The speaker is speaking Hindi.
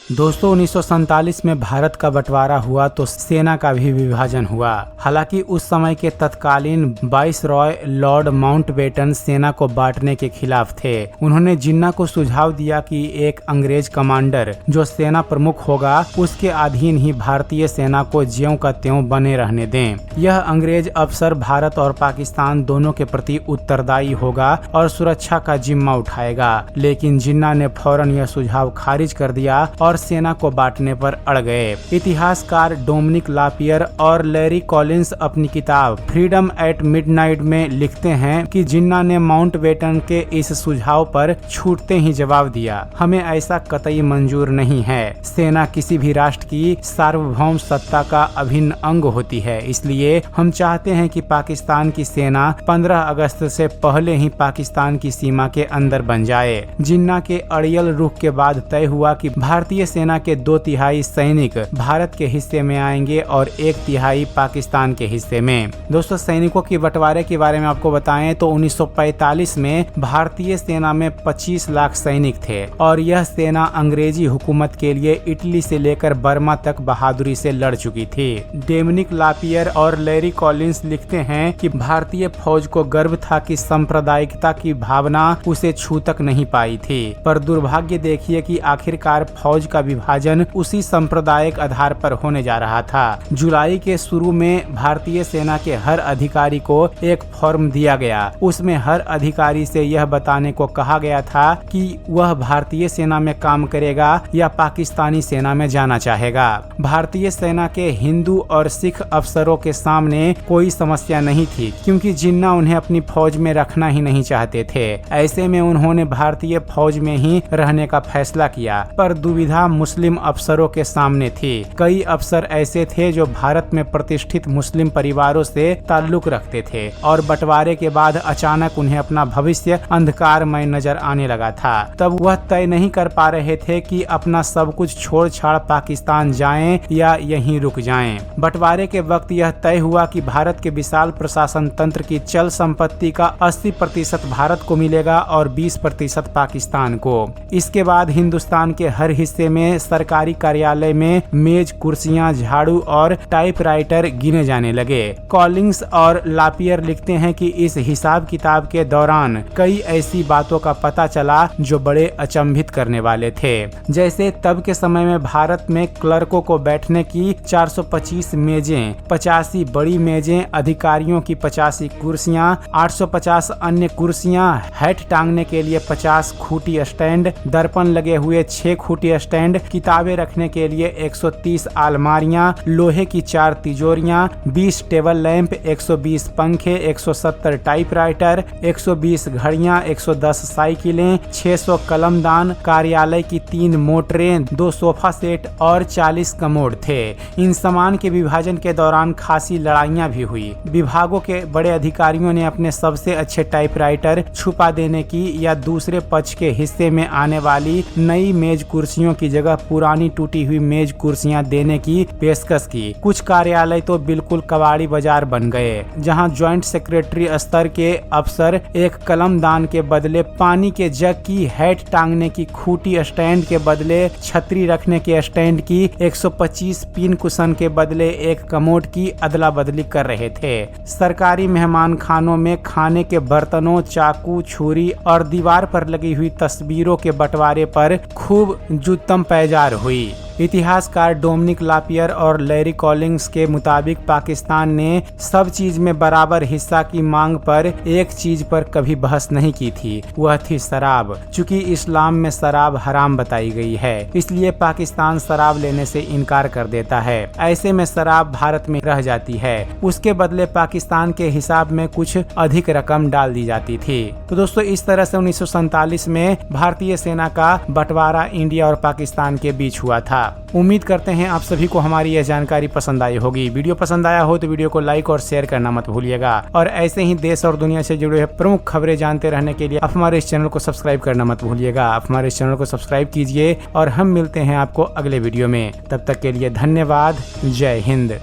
दोस्तों 1947 में भारत का बंटवारा हुआ तो सेना का भी विभाजन हुआ। हालांकि उस समय के तत्कालीन वाइसरॉय लॉर्ड माउंटबेटन सेना को बांटने के खिलाफ थे। उन्होंने जिन्ना को सुझाव दिया कि एक अंग्रेज कमांडर जो सेना प्रमुख होगा उसके अधीन ही भारतीय सेना को ज्यों का त्यों बने रहने दें। यह अंग्रेज अफसर भारत और पाकिस्तान दोनों के प्रति उत्तरदायी होगा और सुरक्षा का जिम्मा उठाएगा। लेकिन जिन्ना ने फौरन यह सुझाव खारिज कर दिया और सेना को बांटने पर अड़ गए। इतिहासकार डोमिनिक लापियर और लैरी कॉलिंस अपनी किताब फ्रीडम एट मिडनाइट में लिखते हैं कि जिन्ना ने माउंटबेटन के इस सुझाव पर छूटते ही जवाब दिया, हमें ऐसा कतई मंजूर नहीं है। सेना किसी भी राष्ट्र की सार्वभौम सत्ता का अभिन्न अंग होती है, इसलिए हम चाहते हैं कि पाकिस्तान की सेना 15 अगस्त से पहले ही पाकिस्तान की सीमा के अंदर बन जाए। जिन्ना के अड़ियल रुख के बाद तय हुआ कि भारतीय सेना के 2/3 सैनिक भारत के हिस्से में आएंगे और 1/3 पाकिस्तान के हिस्से में। दोस्तों सैनिकों के बंटवारे के बारे में आपको बताएं तो 1945 में भारतीय सेना में 25 लाख सैनिक थे और यह सेना अंग्रेजी हुकूमत के लिए इटली से लेकर बर्मा तक बहादुरी से लड़ चुकी थी। डोमिनिक लापियर और लैरी कॉलिंस लिखते हैं कि भारतीय फौज को गर्व था कि सांप्रदायिकता की भावना उसे छू तक नहीं पाई थी, पर दुर्भाग्य देखिए कि आखिरकार फौज का विभाजन उसी सांप्रदायिक आधार पर होने जा रहा था। जुलाई के शुरू में भारतीय सेना के हर अधिकारी को एक फॉर्म दिया गया। उसमें हर अधिकारी से यह बताने को कहा गया था कि वह भारतीय सेना में काम करेगा या पाकिस्तानी सेना में जाना चाहेगा। भारतीय सेना के हिंदू और सिख अफसरों के सामने कोई समस्या नहीं थी, क्योंकि जिन्ना उन्हें अपनी फौज में रखना ही नहीं चाहते थे। ऐसे में उन्होंने भारतीय फौज में ही रहने का फैसला किया, पर दुविधा मुस्लिम अफसरों के सामने थी। कई अफसर ऐसे थे जो भारत में प्रतिष्ठित मुस्लिम परिवारों से ताल्लुक रखते थे और बंटवारे के बाद अचानक उन्हें अपना भविष्य अंधकारमय नजर आने लगा था। तब वह तय नहीं कर पा रहे थे कि अपना सब कुछ छोड़ छाड़ पाकिस्तान जाएं या यहीं रुक जाएं। बंटवारे के वक्त यह तय हुआ कि भारत के विशाल प्रशासन तंत्र की चल संपत्ति का 80% भारत को मिलेगा और 20% पाकिस्तान को। इसके बाद हिंदुस्तान के हर हिस्से में सरकारी कार्यालय में मेज, कुर्सियां, झाड़ू और टाइपराइटर गिने जाने लगे। कॉलिंस और लापियर लिखते हैं कि इस हिसाब किताब के दौरान कई ऐसी बातों का पता चला जो बड़े अचंभित करने वाले थे। जैसे तब के समय में भारत में क्लर्कों को बैठने की 425 मेजें, 85 बड़ी मेजें, अधिकारियों की 85 कुर्सियां, 850 अन्य कुर्सियां, हैट टांगने के लिए 50 खूटी स्टैंड, दर्पण लगे हुए 6 खूटी स्टैंड, किताबें रखने के लिए 130 अलमारियां, लोहे की 4 तिजोरियां, 20 टेबल लैंप, 120 पंखे, 170 टाइपराइटर, 120 घड़ियां, 110 साइकिलें, 600 कलमदान, कार्यालय की 3 मोटरें, 2 सोफा सेट और 40 कमोड थे। इन सामान के विभाजन के दौरान खासी लड़ाइयां भी हुई। विभागों के बड़े अधिकारियों ने अपने सबसे अच्छे टाइपराइटर छुपा देने की या दूसरे पक्ष के हिस्से में आने वाली नई मेज कुर्सियों की जगह पुरानी टूटी हुई मेज कुर्सियां देने की पेशकश की। कुछ कार्यालय तो बिल्कुल कबाड़ी बाजार बन गए, जहां ज्वाइंट सेक्रेटरी स्तर के अफसर एक कलमदान के बदले पानी के जग की, हैट टांगने की खूटी स्टैंड के बदले छतरी रखने के स्टैंड की, 125 पिन कुशन के बदले एक कमोड की अदला बदली कर रहे थे। सरकारी मेहमान खानों में खाने के बर्तनों, चाकू, छुरी और दीवार पर लगी हुई तस्वीरों के बंटवारे पर खूब जुत्तम पैजार हुई। इतिहासकार डोमिनिक लापियर और लैरी कॉलिंस के मुताबिक पाकिस्तान ने सब चीज में बराबर हिस्सा की मांग पर एक चीज पर कभी बहस नहीं की थी, वह थी शराब। चूंकि इस्लाम में शराब हराम बताई गई है, इसलिए पाकिस्तान शराब लेने से इनकार कर देता है। ऐसे में शराब भारत में रह जाती है, उसके बदले पाकिस्तान के हिसाब में कुछ अधिक रकम डाल दी जाती थी। तो दोस्तों इस तरह से 1947 में भारतीय सेना का बंटवारा इंडिया और पाकिस्तान के बीच हुआ था। उम्मीद करते हैं आप सभी को हमारी यह जानकारी पसंद आई होगी। वीडियो पसंद आया हो तो वीडियो को लाइक और शेयर करना मत भूलिएगा और ऐसे ही देश और दुनिया से जुड़े प्रमुख खबरें जानते रहने के लिए आप हमारे इस चैनल को सब्सक्राइब करना मत भूलिएगा। आप हमारे इस चैनल को सब्सक्राइब कीजिए और हम मिलते हैं आपको अगले वीडियो में। तब तक के लिए धन्यवाद। जय हिंद।